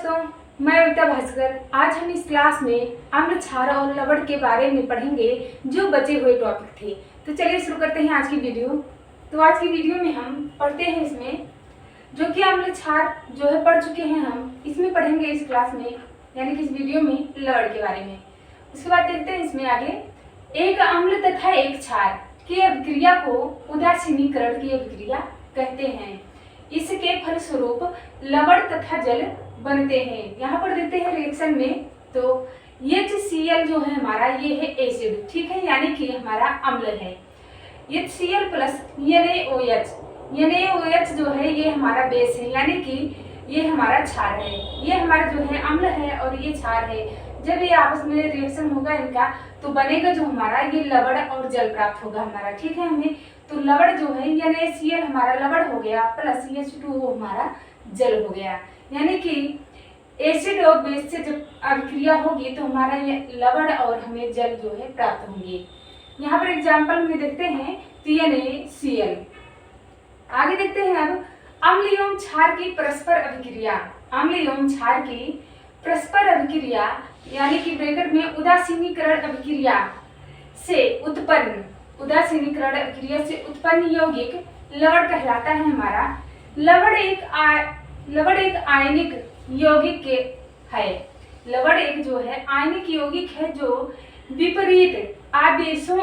दोस्तों, मैं कविता भास्कर। आज हम इस क्लास में अम्ल, क्षार और लवण के बारे में पढ़ेंगे जो बचे हुए टॉपिक थे। तो चलिए शुरू करते हैं आज की वीडियो। तो आज की वीडियो में हम पढ़ते हैं इसमें जो कि अम्ल, क्षार जो है पढ़ चुके हैं हम, इसमें पढ़ेंगे इस क्लास में, यानी कि इस वीडियो में लवण के बारे में। उसके बाद देखते हैं इसमें आगे, एक अम्ल तथा एक क्षार की अभिक्रिया को उदासीनीकरण की अभिक्रिया कहते हैं। इसके फलस्वरूप लवण तथा जल बनते हैं। यहाँ पर देते हैं रिएक्शन में, तो HCl जो है हमारा ये है एसिड, ठीक है, यानी कि हमारा अम्ल है। HCl प्लस NaOH जो है ये हमारा बेस है, यानी कि ये हमारा क्षार है। ये हमारा जो है अम्ल है और ये क्षार है। जब ये आपस में रिएक्शन होगा इनका, तो बनेगा जो हमारा ये लवण और जल प्राप्त होगा हमारा, ठीक है। हमें तो लवण जो है NaCl हमारा लवण हो गया, प्लस H2O हमारा जल हो गया, यानी कि एसिड और बेस से जब अभिक्रिया होगी तो हमारा ये लवण और हमें जल जो है प्राप्त होंगे। यहाँ पर एग्जाम्पल में देखते हैं NaCl। आगे देखते हैं अब अम्ल एवं क्षार की परस्पर अभिक्रिया। अम्ल एवं क्षार की परस्पर अभिक्रिया यानी कि ब्रैकेट में उदासीनीकरण अभिक्रिया से उत्पन्न, उदासीनीकरण अभिक्रिया से उत्पन्न यौगिक लवण कहलाता है हमारा। लवण एक आयनिक यौगिक के है। लवण एक जो है आयनिक यौगिक है जो विपरीत आवेशों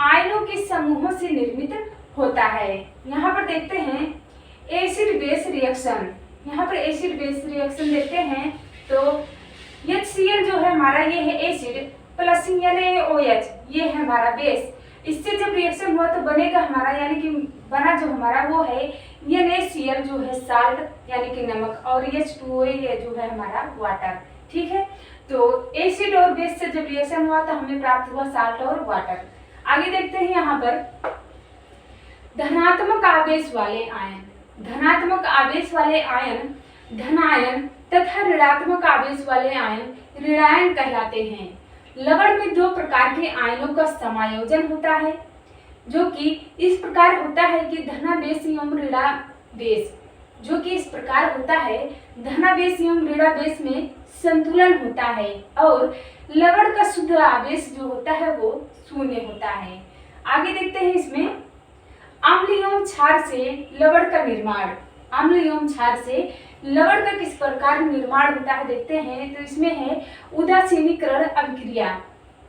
आयनों के समूहों से निर्मित होता है। यहाँ पर देखते हैं एसिड बेस रिएक्शन। यहाँ पर एसिड बेस रिएक्शन देखते हैं तो HCl जो है हमारा ये है एसिड, प्लस NaOH ये है हमारा बेस। इससे जब रिएक्शन हुआ तो बनेगा हमारा, यानी कि बना जो हमारा वो है NaCl जो है साल्ट यानी कि नमक, और H2O ये जो है हमारा वाटर, ठीक है। तो एसिड और बेस से जब रिएक्शन हुआ तो हमें प्राप्त हुआ साल्ट और वाटर। आगे देखते हैं यहाँ पर धनात्मक आवेश वाले आयन। धनात्मक आवेश वाले आयन धनायन तथा ऋणात्मक आवेश वाले आयन ऋणायन कहलाते हैं। लवण में दो प्रकार के आयनों का समायोजन होता है, जो कि इस प्रकार होता है कि धनावेश एवं ऋणावेश, जो कि इस प्रकार होता है धनावेश एवं ऋणावेश में संतुलन होता है, और लवण का शुद्ध आवेश जो होता है वो शून्य होता है। आगे देखते हैं इसमें अम्ल एवं क्षार से लवण का निर्माण। अम्ल एवं क्षार से लवण का किस प्रकार निर्माण होता है देखते हैं। तो इसमें है उदासीनीकरण अभिक्रिया,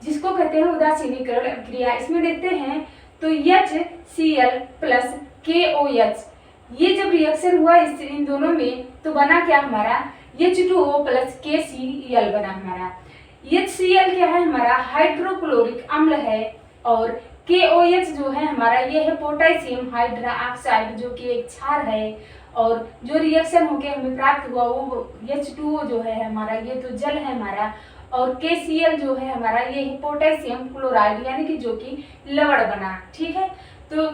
जिसको कहते हैं उदासीनीकरण अभिक्रिया। इसमें देखते हैं तो HCl प्लस KOH ये जब रिएक्शन हुआ इन दोनों में तो बना क्या हमारा H2O प्लस KCl बना हमारा। HCl क्या है हमारा हाइड्रोक्लोरिक अम्ल है, और KOH जो है हमारा ये है पोटेशियम हाइड्रोक्साइड जो कि एक क्षार है, और जो रिएक्शन होके हमें प्राप्त हुआ वो H2O जो है हमारा ये तो जल है हमारा, और KCl जो है हमारा ये है पोटेशियम क्लोराइड यानी कि जो कि लवण बना, ठीक है। तो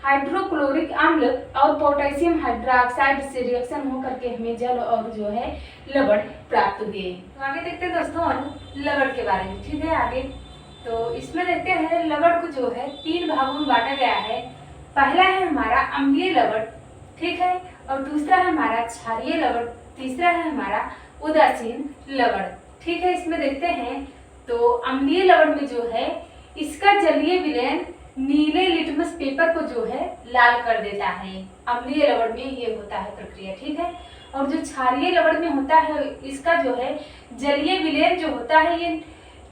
हाइड्रोक्लोरिक अम्ल और पोटेशियम हाइड्रोक्साइड से रिएक्शन हो करके हमें जल और जो है लवण प्राप्त हुए। तो आगे देखते हैं दोस्तों लवण के बारे में, ठीक है। आगे तो इसमें देखते हैं लवण को जो है 3 भागों में बांटा गया है। पहला है हमारा अम्लीय लवण, ठीक है, और दूसरा है हमारा क्षारीय लवण, तीसरा है हमारा उदासीन लवण, ठीक है। इसमें देखते हैं तो अम्लीय लवण में जो है इसका जलीय विलयन नीले लिटमस पेपर को जो है लाल कर देता है। अम्लीय लवण में ये होता है प्रक्रिया, ठीक है। और जो क्षारीय लवण में होता है इसका जो है जलीय विलयन जो होता है ये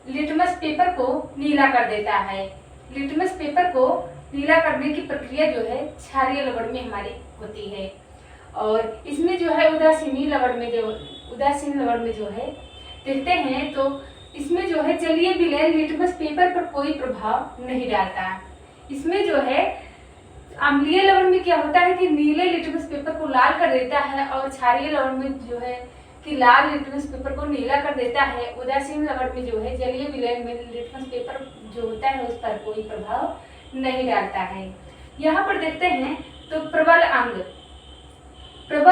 लिटमस पेपर को नीला कर देता है। लिटमस पेपर को नीला करने की प्रक्रिया जो है क्षारीय लवण में हमारी होती है। और इसमें जो है उदासीन लवण में जो है देखते हैं तो इसमें जो है जलीय विलयन लिटमस पेपर पर कोई प्रभाव नहीं डालता। इसमें जो है अम्लीय लवण में क्या होता है कि नीले लिटमस पेपर को लाल कर देता है, और क्षारीय लवण में जो है कि लाल लिटमस पेपर को नीला कर देता है। उदासीन लवण में जो है जलीय विलयन में लिटमस पेपर जो होता है उस पर कोई प्रभाव नहीं डालता है। यहाँ पर देखते हैं तो प्रबल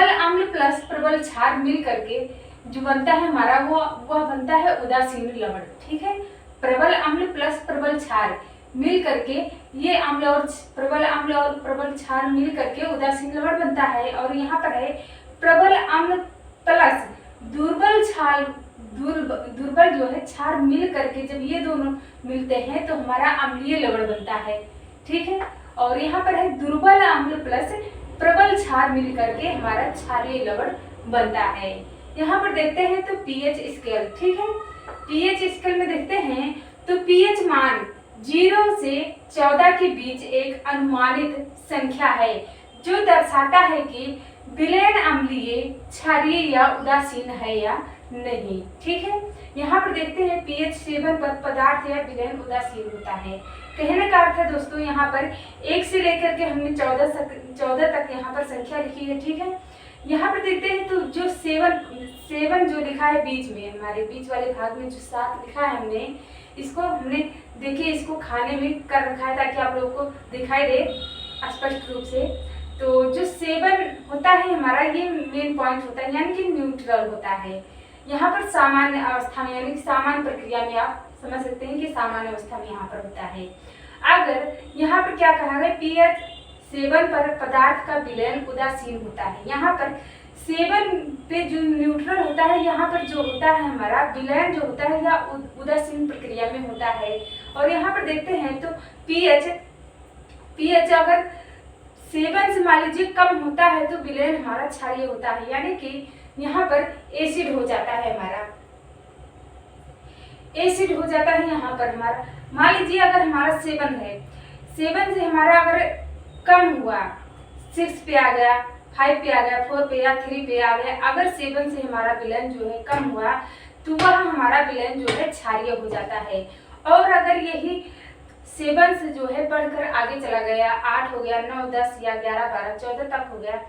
अम्ल प्लस प्रबल क्षार मिल करके जो बनता है हमारा वह बनता है उदासीन लवण, ठीक है। प्रबल अम्ल प्लस प्रबल क्षार मिल करके ये अम्ल और प्रबल अम्ल और प्रबल क्षार मिल करके उदासीन लवण बनता है। और यहाँ पर है प्रबल अम्ल प्लस दुर्बल क्षार, दुर्बल जो है क्षार मिल करके जब ये दोनों मिलते हैं तो हमारा अम्लीय लवण बनता है। ठीक है। और यहाँ पर है दुर्बल अम्ल प्लस प्रबल क्षार मिल करके हमारा क्षारीय लवण बनता है। यहाँ पर देखते हैं तो पीएच स्केल। ठीक है। पीएच स्केल में देखते हैं तो पीएच मान 0 से 14 के बीच एक अनुमानित संख्या है जो दर्शाता है कि विलयन अम्लीय, क्षारीय या उदासीन है या नहीं। ठीक है। यहाँ पर देखते हैं pH 7 पर पदार्थ या विलयन उदासीन होता है। कहने का अर्थ है दोस्तों यहाँ पर 1 से लेकर के हमने 14 तक यहाँ पर संख्या लिखी है। ठीक है। यहाँ पर देखते हैं तो जो 7 जो लिखा है बीच में, हमारे बीच वाले भाग में जो 7 लिखा है हमने, इसको हमने देखिए इसको खाने में कर रखा है ताकि आप लोगों को दिखाई दे स्पष्ट रूप से। तो जो 7 होता है हमारा ये मेन पॉइंट होता है यानी कि न्यूट्रल होता है। यहाँ पर सामान्य अवस्था में यानी कि सामान्य प्रक्रिया में आप समझ सकते हैं कि सामान्य अवस्था में यहाँ पर होता है। अगर यहाँ पर क्या कहा है pH 7 पर पदार्थ का विलयन उदासीन होता है। यहाँ पर 7 पे जो न्यूट्रल होता है यहाँ पर जो होता है हमारा विलयन जो होता है या उदासीन प्रक्रिया में होता है। और यहाँ पर देखते हैं तो pH अगर 7 से मान लीजिए कम होता है तो विलयन हमारा क्षारीय होता है यानी कि यहाँ पर एसिड हो जाता है हमारा, एसिड हो जाता है यहाँ पर हमारा। मान लीजिए अगर हमारा 7 है, 7 से हमारा अगर कम हुआ 6 पे आ गया, 5 पे आ गया, 4 पे या 3 पे आ गया, अगर 7 से हमारा विलयन जो है कम हुआ तो वह हमारा विलयन जो है क्षारीय हो जाता है। और अगर यही 7 से जो है बढ़कर आगे चला गया, 8 हो गया, 9, 10 या 11, 12, 14 तक हो गया,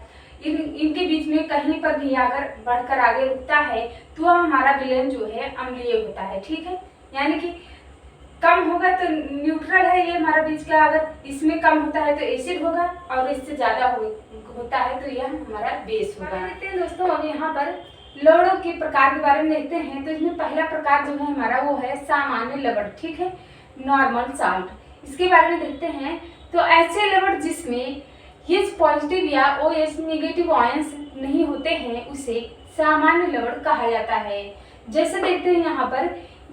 इनके बीच में कहीं पर भी अगर बढ़कर आगे रुकता है तो हमारा विलयन जो है अम्लीय होता है। ठीक है। यानी कि कम होगा तो न्यूट्रल है ये हमारा बीच का, अगर इसमें कम होता है तो एसिड होगा और इससे ज्यादा होता है तो यह हमारा बेस होगा। देखते हैं दोस्तों अब यहाँ पर लवणों के प्रकार के बारे में देखते हैं। तो इसमें पहला प्रकार जो है हमारा वो है सामान्य लवण। ठीक है। Normal salt. इसके बारे में देखते हैं तो ऐसे लवण जिसमें H पॉजिटिव या OH नेगेटिव आयंस नहीं होते हैं उसे सामान्य लवण कहा जाता है। जैसे देखते हैं यहाँ पर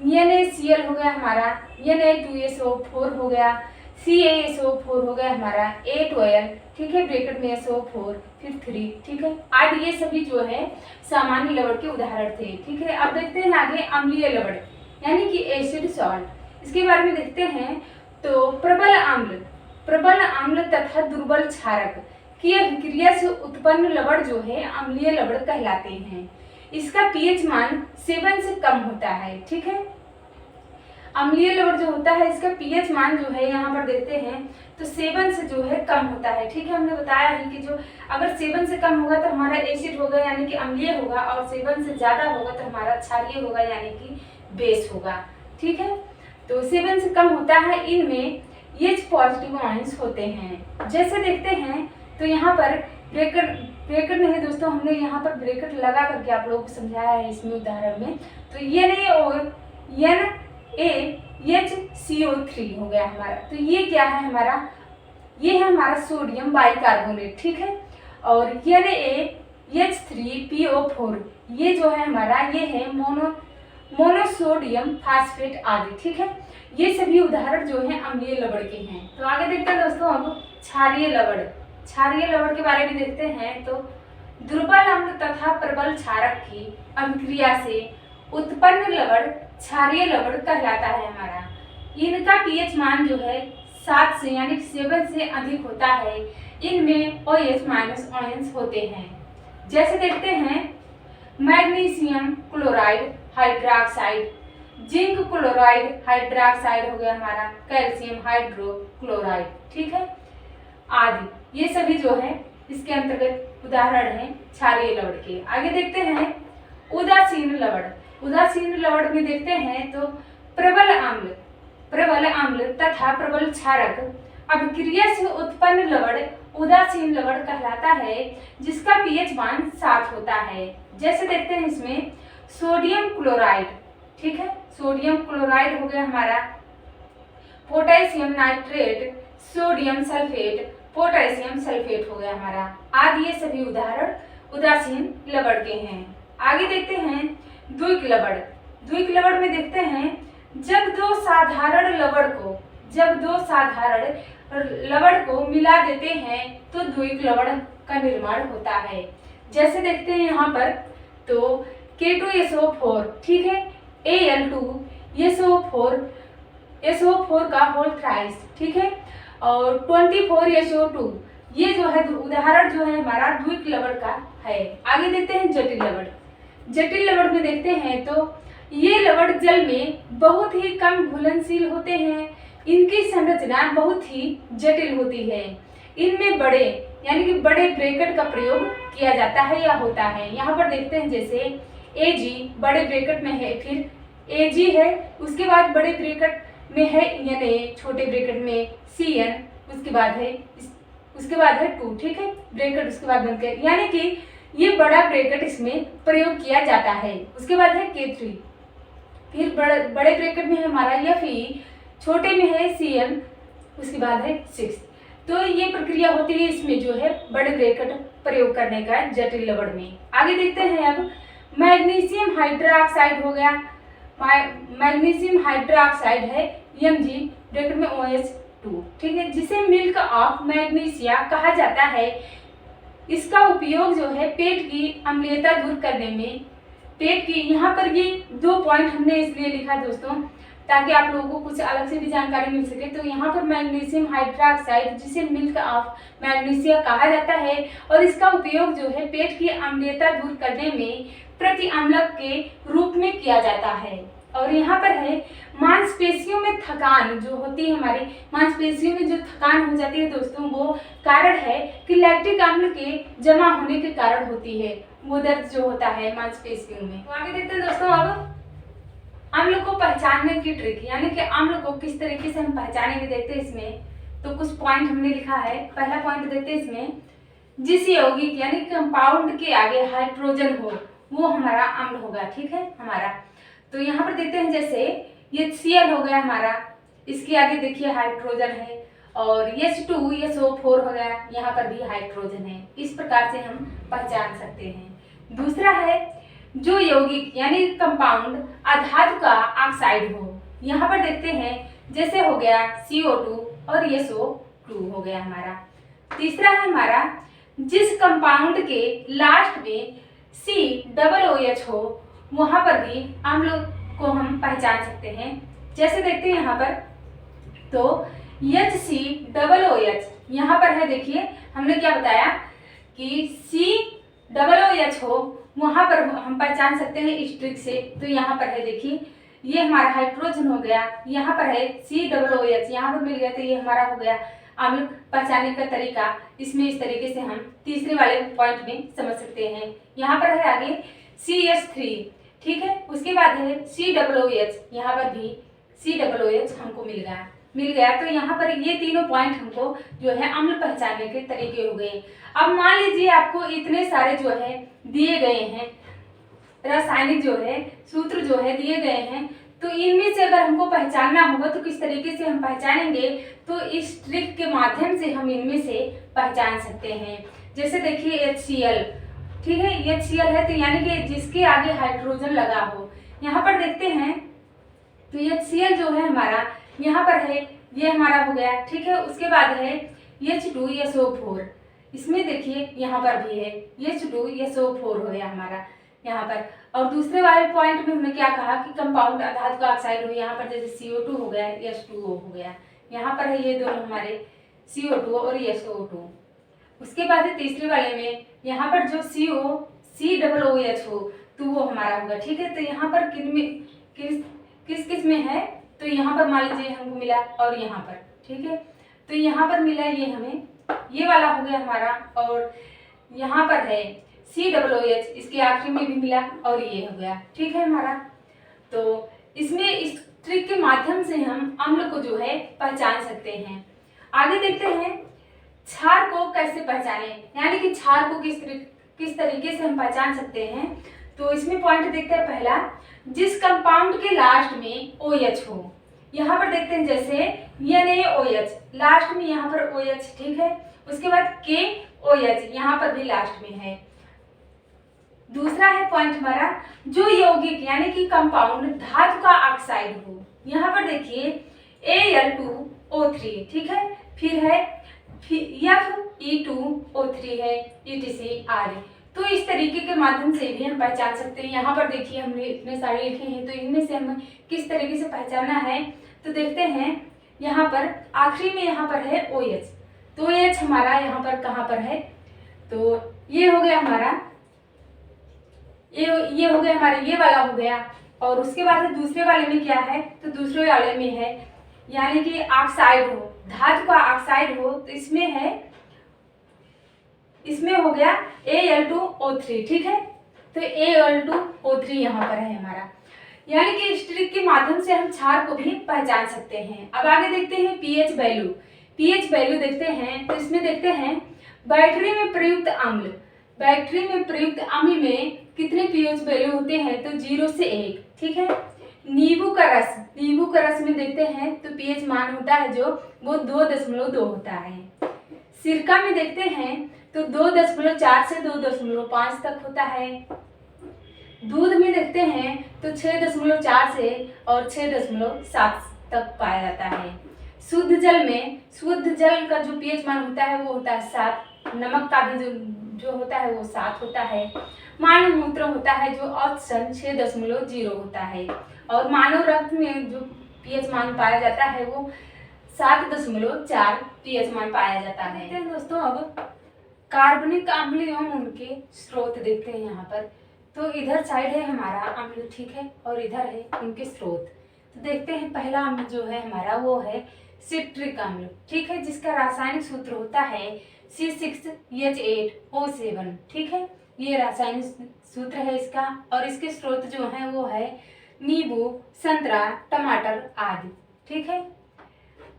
NaCl हो गया हमारा, Na2SO4 हो गया, CaSO4 हो गया हमारा, A12, ठीक है, ब्रैकेट में SO4 फिर 3, ठीक है, आदि ये सभी जो है सामान्य लवण के उदाहरण थे। ठीक है। अब देखते हैं आगे अम्लीय लवण यानी कि एसिड सॉल्ट। इसके बारे में देखते हैं तो प्रबल अम्ल तथा दुर्बल क्षारक की अभिक्रिया से उत्पन्न लवण जो है अम्लीय लवण कहलाते हैं। इसका pH मान 7 से कम होता है। ठीक है। अम्लीय लवण जो होता है इसका pH मान जो है यहाँ पर देखते हैं तो 7 से जो है कम होता है। ठीक है। हमने बताया है कि जो अगर 7 से कम होगा तो हमारा एसिड होगा यानी कि अम्लीय होगा, और 7 से ज्यादा होगा तो हमारा क्षारीय होगा यानी कि बेस होगा। ठीक है। तो 7 से कम होता है, इनमें H पॉजिटिव आयंस होते हैं। जैसे देखते हैं तो यहाँ पर ब्रैकेट नहीं दोस्तों, हमने यहाँ पर ब्रैकेट लगा करके आप लोगों को समझाया है इसमें उदाहरण में। तो NaOHCO3 हो गया हमारा। तो ये क्या है हमारा, ये है हमारा सोडियम बाइकार्बोनेट। ठीक है। और NaH3PO4 ये जो है हमारा ये है मोनोसोडियम फास्फेट आदि। ठीक है। ये सभी उदाहरण जो हैं अम्लीय लवण के हैं। तो आगे देखते हैं दोस्तों अब क्षारीय लवण। क्षारीय लवण के बारे में देखते हैं तो दुर्बल अम्ल तथा प्रबल क्षारक की अभिक्रिया से उत्पन्न लवण क्षारीय लवण कहलाता है हमारा। इनका pH मान जो है 7 से यानी 7 से अधिक होता है। इनमें OH माइनस आयंस होते हैं। जैसे देखते हैं magnesium chloride hydroxide, zinc chloride hydroxide हो गया हमारा, कैल्शियम हाइड्रोक्लोराइड, ठीक है, आदि ये सभी जो है इसके अंतर्गत उदाहरण हैं क्षारीय लवण के। आगे देखते हैं उदासीन लवण। उदासीन लवण में देखते हैं तो प्रबल अम्ल तथा प्रबल क्षारक अभिक्रिया से उत्पन्न लवण उदासीन लवण कहलाता है, जिसका pH मान 7 होता है। जैसे देखते हैं इसमें सोडियम क्लोराइड, ठीक है, सोडियम क्लोराइड हो गया हमारा, potassium nitrate, sodium sulphate, potassium sulphate हो गया हमारा। आदि ये सभी उदाहरण उदासीन लवण के हैं। आगे देखते हैं द्विक लवण। द्विक लवण में देखते हैं जब दो साधारण लवण को मिला देते हैं तो द्विक लवण का निर्माण होता है। जैसे देखते हैं यहाँ पर तो K2SO4, ठीक है, Al2SO4 का होल थ्राइस, ठीक है, और 24SO2, ये जो है उदाहरण जो है हमारा द्विक लवण का है। आगे देखते हैं जटिल लवण। जटिल लवण में देखते हैं तो ये लवण जल में बहुत ही कम घुलनशील होते हैं। इनकी संरचना बहुत ही जटिल होती है। इनमें बड़े यानी कि बड़े ब्रैकेट का प्रयोग किया जाता है या होता है। यहाँ पर देखते हैं जैसे Ag बड़े ब्रैकेट में है, फिर Ag है, उसके बाद बड़े ब्रैकेट में है Na, छोटे ब्रैकेट में Cn, उसके बाद है 2, ठीक है, ब्रैकेट उसके बाद बनकर, यानी कि ये बड़ा ब्रैकेट इसमें प्रयोग किया जाता है। उसके बाद है K3, फिर बड़े ब्रैकेट में है हमारा Fe, छोटे में है Cn, उसके बाद है 6। तो ये प्रक्रिया होती है इसमें जो है बड़े ब्रैकेट प्रयोग करने का जटिल लवण में। आगे देखते हैं अब मैग्नीशियम हाइड्रोक्साइड हो गया। मैग्नीशियम हाइड्रोक्साइड है Mg ब्रैकेट में OH2, ठीक है, जिसे मिल्क ऑफ मैग्नीशिया कहा जाता है। इसका उपयोग जो है पेट की अम्लीयता दूर करने में, पेट की, यहाँ पर ये 2 पॉइंट हमने इसलिए लिखा दोस्तों ताकि आप लोगों को कुछ अलग से भी जानकारी मिल सके। तो यहाँ पर मैग्नीशियम हाइड्रोक्साइड जिसे मिल्क ऑफ मैग्नीशिया कहा जाता है और इसका उपयोग जो है पेट की अम्लीयता दूर करने में प्रतिअम्लक के रूप में किया जाता है। और यहाँ पर है मांसपेशियों में थकान जो होती है, हमारी मांसपेशियों में जो थकान हो जाती है दोस्तों, वो कारण है कि लैक्टिक अम्ल के जमा होने के कारण होती है, वो दर्द जो होता है मांसपेशियों में। तो आगे देखते हैं दोस्तों अब अम्ल को पहचानने की ट्रिक, यानी कि अम्ल को किस तरीके से हम पहचानेंगे देखते हैं इसमें। तो कुछ पॉइंट हमने लिखा है। पहला पॉइंट देखते हैं इसमें, जिस यौगिक यानी कंपाउंड के आगे हाइड्रोजन हो वो हमारा अम्ल होगा, ठीक है हमारा। तो यहाँ पर देखते हैं जैसे ये Cl हो गया हमारा, इसके आगे देखिए हाइड्रोजन है, और H2SO4 हो गया, यहाँ पर भी हाइड्रोजन है। इस प्रकार से हम पहचान सकते हैं। दूसरा है जो यौगिक यानी कंपाउंड अधातु का ऑक्साइड हो, यहाँ पर देखते हैं जैसे हो गया CO2 और SO2 हो गया हमारा। तीसरा है हमारा जिस कंपाउंड के लास्ट में COOH हो, वहां पर भी अम्ल को हम पहचान सकते हैं। जैसे देखते हैं यहाँ पर तो HCOOH यहाँ पर है, देखिए हमने क्या बताया कि COOH हो, वहां पर हम पहचान सकते हैं इस ट्रिक से। तो यहाँ पर है देखिए ये हमारा हाइड्रोजन हो गया, यहाँ पर है COOH, यहाँ पर मिल गया तो ये हमारा हो गया अम्ल पहचानने का तरीका। इसमें इस तरीके से हम तीसरे वाले पॉइंट में समझ सकते हैं। यहाँ पर है आगे CH3, ठीक है, उसके बाद है COOH, यहाँ पर भी COOH हमको मिल गया। तो यहाँ पर ये तीनों पॉइंट हमको जो है अम्ल पहचानने के तरीके हो गए। अब मान लीजिए आपको इतने सारे जो है दिए गए हैं, रासायनिक जो है सूत्र जो है दिए गए हैं, तो इनमें से अगर हमको पहचानना होगा तो किस तरीके से हम पहचानेंगे, तो इस ट्रिक के माध्यम से हम इनमें से पहचान सकते हैं। जैसे देखिए HCl, ठीक है, HCl है तो यानी कि जिसके आगे हाइड्रोजन लगा हो। यहाँ पर देखते हैं तो HCl जो है हमारा यहाँ पर है, ये हमारा हो गया, ठीक है। उसके बाद है H2SO4, इसमें देखिए यहाँ पर भी है H2SO4 हो गया हमारा यहाँ पर। और दूसरे वाले पॉइंट में हमने क्या कहा कि कंपाउंड अधातु का ऑक्साइड हो, यहाँ पर जैसे CO2 हो गया, H2O हो गया, यहाँ पर है ये दोनों हमारे CO2 और SO2। उसके बाद है तीसरे वाले में यहाँ पर जो COOH हो तो वो हमारा होगा, ठीक है। तो यहाँ पर किस में है, तो यहाँ पर मान लीजिए हमको मिला और यहाँ पर, ठीक है, तो यहाँ पर मिला ये हमें, ये वाला हो गया हमारा, और यहाँ पर है COOH, इसके आखिरी में भी मिला और ये हो गया, ठीक है हमारा। तो इसमें इस ट्रिक के माध्यम से हम अम्ल को जो है पहचान सकते हैं। आगे देखते हैं क्षार को कैसे पहचाने, यानी कि क्षार को किस तरीके से हम पहचान सकते हैं। तो इसमें पॉइंट देखते हैं पहला, जिस कंपाउंड के लास्ट में OH हो, यहाँ पर देखते हैं जैसे NaOH लास्ट में यहाँ पर OH, ठीक है। उसके बाद KOH यहाँ पर भी लास्ट में है। दूसरा है पॉइंट हमारा, जो यौगिक यानी कि कंपाउंड धातु का ऑक्साइड हो। यहाँ पर देखिए Al2O3, ठीक है। फिर है Fe2O3 है, etc. तो इस तरीके के माध्यम से भी हम पहचान सकते हैं। यहाँ पर देखिए हमने इतने सारे लिखे हैं, तो इनमें से हमें किस तरीके से पहचानना है तो देखते हैं। यहाँ पर आखिरी में यहाँ पर है OH, तो OH हमारा यहाँ पर कहाँ पर है, तो ये हो गया हमारा, ये हो गया हमारा, ये वाला हो गया। और उसके बाद दूसरे वाले में क्या है, तो दूसरे वाले में है यानी कि ऑक्साइड हो, धातु का ऑक्साइड हो, तो इसमें है, इसमें हो गया Al2O3, ठीक है। तो Al2O3 यहाँ पर है हमारा, यानी कि इस ट्रिक के माध्यम से हम क्षार को भी पहचान सकते हैं। अब आगे देखते हैं pH वैल्यू। pH वैल्यू देखते हैं, तो इसमें देखते हैं बैटरी में प्रयुक्त अम्ल, बैटरी में प्रयुक्त अम्ल में कितने pH वैल्यू होते हैं, तो 0 से 1, ठीक है। नींबू का रस, नींबू का रस में देखते हैं तो pH मान होता है जो वो 2.2 होता है। सिरका में देखते हैं तो 2.4 से 2.5 तक होता है। दूध में देखते हैं तो 6.4 से और 6.7 तक पाया जाता है। शुद्ध जल में, शुद्ध जल का जो pH मान होता है वो होता है 7। नमक का भी जो होता है वो 7 होता है। मानव मूत्र होता है जो औसतन 6.0 होता है। और मानव रक्त में जो pH मान पाया जाता है वो 7.4 pH मान पाया जाता है। देखते हैं दोस्तों अब कार्बनिक अम्ल एवं उनके स्रोत देखते हैं। यहाँ पर तो इधर साइड है हमारा अम्ल, ठीक है, और इधर है उनके स्रोत। तो देखते हैं पहला अम्ल जो है हमारा वो है सिट्रिक अम्ल, ठीक है, जिसका रासायनिक सूत्र होता है C6H8O7, ठीक है। ये रासायनिक सूत्र है इसका, और इसके स्रोत जो हैं वो है नींबू, संतरा, टमाटर आदि, ठीक है।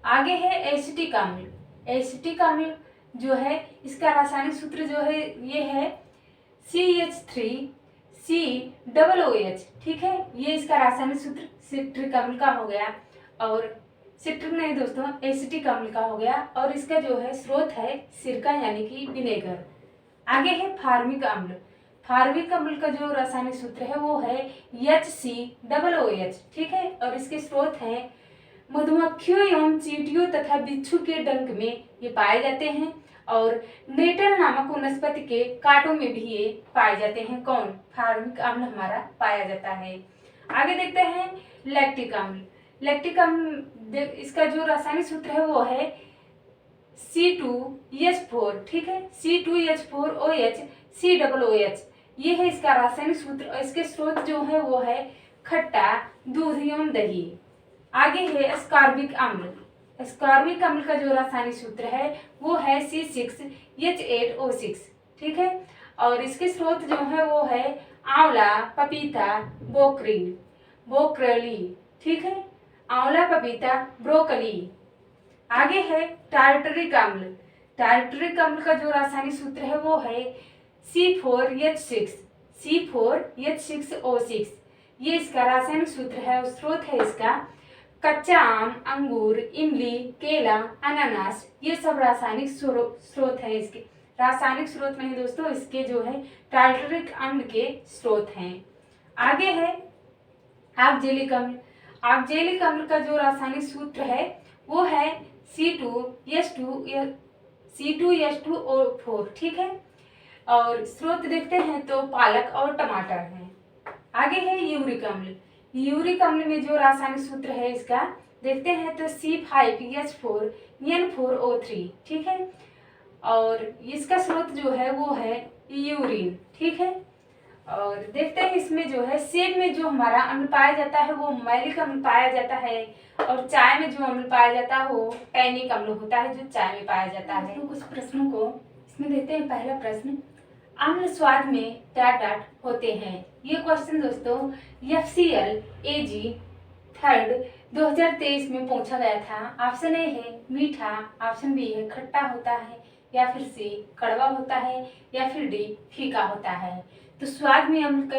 आगे है एसिटिक अम्ल। एसिटिक अम्ल जो है इसका रासायनिक सूत्र जो है ये है CH3COOH, ठीक है। ये इसका रासायनिक सूत्र सिट्रिक अम्ल का हो गया, और सिट्रिक नहीं दोस्तों, एसिटिक अम्ल का हो गया, और इसका जो है स्रोत है सिरका यानी कि विनेगर। आगे है फार्मिक अम्ल। फार्मिक अम्ल का जो रासायनिक सूत्र है वो है HCOOH, ठीक है, और इसके स्रोत हैं मधुमक्खियों एवं चींटियों तथा बिच्छू के डंक में ये पाए जाते हैं, और नेटल नामक वनस्पति के कांटों में भी ये पाए जाते हैं। कौन? फार्मिक अम्ल हमारा पाया जाता है। आगे देखते हैं लैक्टिक अम्ल। लैक्टिक अम्ल इसका जो रासायनिक सूत्र है वो है C2H4, ठीक है, C2H4OH COOH, ये है इसका रासायनिक सूत्र, और इसके स्रोत जो है वो है खट्टा, दूध एवं दही। आगे है एस्कॉर्बिक अम्ल। एस्कॉर्बिक अम्ल का जो रासायनिक सूत्र है वो है C6H8O6, ठीक है, और इसके स्रोत जो है वो है आंवला, पपीता, ब्रोकली, ठीक है, आंवला, पपीता, ब्रोकली। आगे है टार्टरिक अम्ल। टार्टरिक अम्ल का जो रासायनिक सूत्र है वो है C4H6O6, ये इसका रासायनिक सूत्र है, और स्रोत है इसका कच्चा आम, अंगूर, इमली, केला, अनानास, ये सब रासायनिक स्रोत है इसके। रासायनिक स्रोत नहीं दोस्तों, इसके जो है टार्टरिक अम्ल के स्रोत हैं। आगे है ऑक्जेलिक अम्ल। ऑक्जेलिक अम्ल का जो रासायनिक सूत्र है वो है C2H2O4, ठीक है, और स्रोत देखते हैं तो पालक और टमाटर हैं। आगे है यूरिक अम्ल। यूरिक अम्ल में जो रासायनिक सूत्र है इसका देखते हैं तो C5H4N4O3, ठीक है, और इसका स्रोत जो है वो है यूरिन, ठीक है। और देखते हैं इसमें जो है सेब में जो हमारा अम्ल पाया जाता है वो मैलिक अम्ल पाया जाता है, और चाय में जो अम्ल पाया जाता है वो टैनिक अम्ल होता है जो चाय में पाया जाता है। तो कुछ प्रश्नों को इसमें देखते हैं। पहला प्रश्न, अम्ल स्वाद में डॉट होते हैं। ये क्वेश्चन दोस्तों FCL AG 3rd 2023 में पूछा गया था। ऑप्शन ए है मीठा, ऑप्शन बी है खट्टा होता है, या फिर सी कड़वा होता है, या फिर डी फीका होता है। तो स्वाद में अम्ल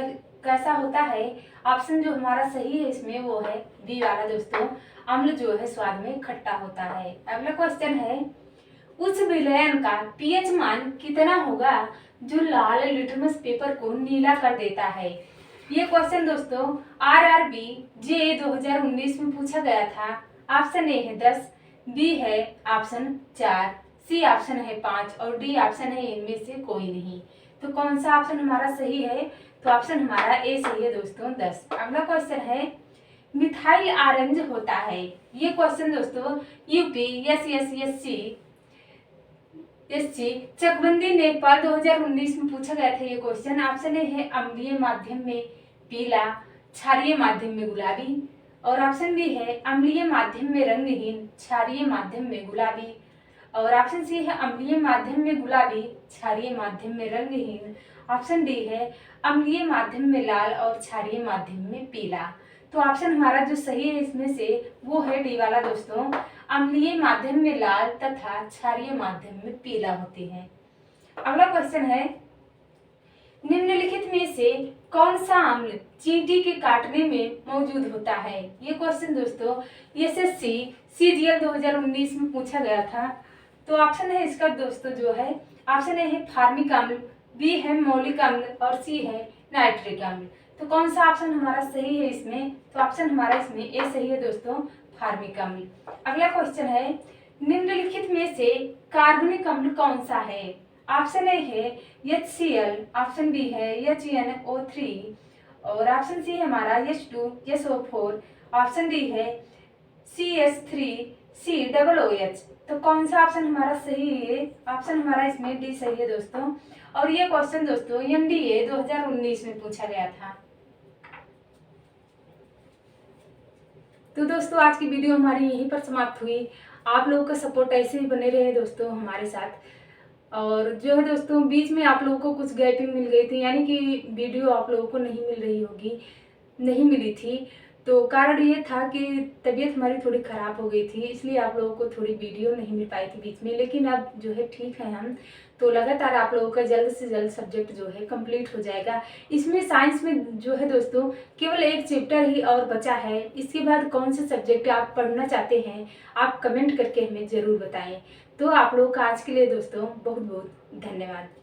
कैसा होता है, ऑप्शन जो हमारा सही है इसमें वो है बी वाला दोस्तों, अम्ल जो है स्वाद में खट्टा होता है। अगला क्वेश्चन है, उस विलयन का पीएच मान कितना होगा जो लाल लिटमस पेपर को नीला कर देता है। ये क्वेश्चन दोस्तों आरआरबी जे 2019 में पूछा गया था। ऑप्शन ए है 10, बी है ऑप्शन 4, सी ऑप्शन है 5 और डी ऑप्शन है इनमें से कोई नहीं। तो कौन सा ऑप्शन हमारा सही है? तो ऑप्शन हमारा ए सही है दोस्तों, 10। अगला क्वेश्चन है, मिथाइल ऑरेंज होता है। ये क्वेश्चन दोस्तों यूपी एससी चकबंदी नेपाल 2019 में पूछा गया था। ये क्वेश्चन ऑप्शन ए है अम्लीय माध्यम में पीला, क्षारीय माध्यम में गुलाबी और ऑप्शन बी है अम्लीय माध्यम में रंगहीन, क्षारीय माध्यम में गुलाबी और ऑप्शन सी है अम्लीय माध्यम में गुलाबी, क्षारीय माध्यम में रंगहीन। ऑप्शन डी है अम्लीय माध्यम में लाल और क्षारीय माध्यम में पीला। तो ऑप्शन हमारा जो सही है इसमें से वो है डी वाला दोस्तों, अम्लीय माध्यम में लाल तथा क्षारीय माध्यम में पीला होती है। अगला क्वेश्चन है, निम्नलिखित में से कौन सा अम्ल चींटी के काटने में मौजूद होता है। ये क्वेश्चन दोस्तों एसएससी सीजीएल 2019 में पूछा गया था। तो ऑप्शन है इसका दोस्तों जो है ऑप्शन ए है फार्मिक अम्ल, बी है मौलिक अम्ल और सी है नाइट्रिक अम्ल। तो कौन सा ऑप्शन हमारा सही है इसमें? तो ऑप्शन हमारा इसमें ए सही है दोस्तों, फार्मिक अम्ल। अगला क्वेश्चन है, निम्नलिखित में से कार्बनिक अम्ल कौन सा है। ऑप्शन ए है HCl, ऑप्शन बी है HNO3 और ऑप्शन सी है हमारा H2SO4, ऑप्शन डी है CS3COOH। तो कौन सा ऑप्शन हमारा सही है? ऑप्शन हमारा इसमें डी सही है दोस्तों। और ये क्वेश्चन दोस्तों NDA 2019 में पूछा गया था। तो दोस्तों आज की वीडियो हमारी यहीं पर समाप्त हुई। आप लोगों का सपोर्ट ऐसे ही बने रहे दोस्तों हमारे साथ। और जो है दोस्तों बीच में आप लोगों को कुछ गैपिंग मिल गई थी, यानी कि वीडियो आप लोगों को नहीं मिल रही होगी, नहीं मिली थी। तो कारण ये था कि तबीयत हमारी थोड़ी ख़राब हो गई थी, इसलिए आप लोगों को थोड़ी वीडियो नहीं मिल पाई थी बीच में। लेकिन अब जो है ठीक है हम, तो लगातार आप लोगों का जल्द से जल्द सब्जेक्ट जो है कंप्लीट हो जाएगा। इसमें साइंस में जो है दोस्तों केवल एक चैप्टर ही और बचा है। इसके बाद कौन से सब्जेक्ट आप पढ़ना चाहते हैं आप कमेंट करके हमें ज़रूर बताएं। तो आप लोगों का आज के लिए दोस्तों बहुत बहुत धन्यवाद।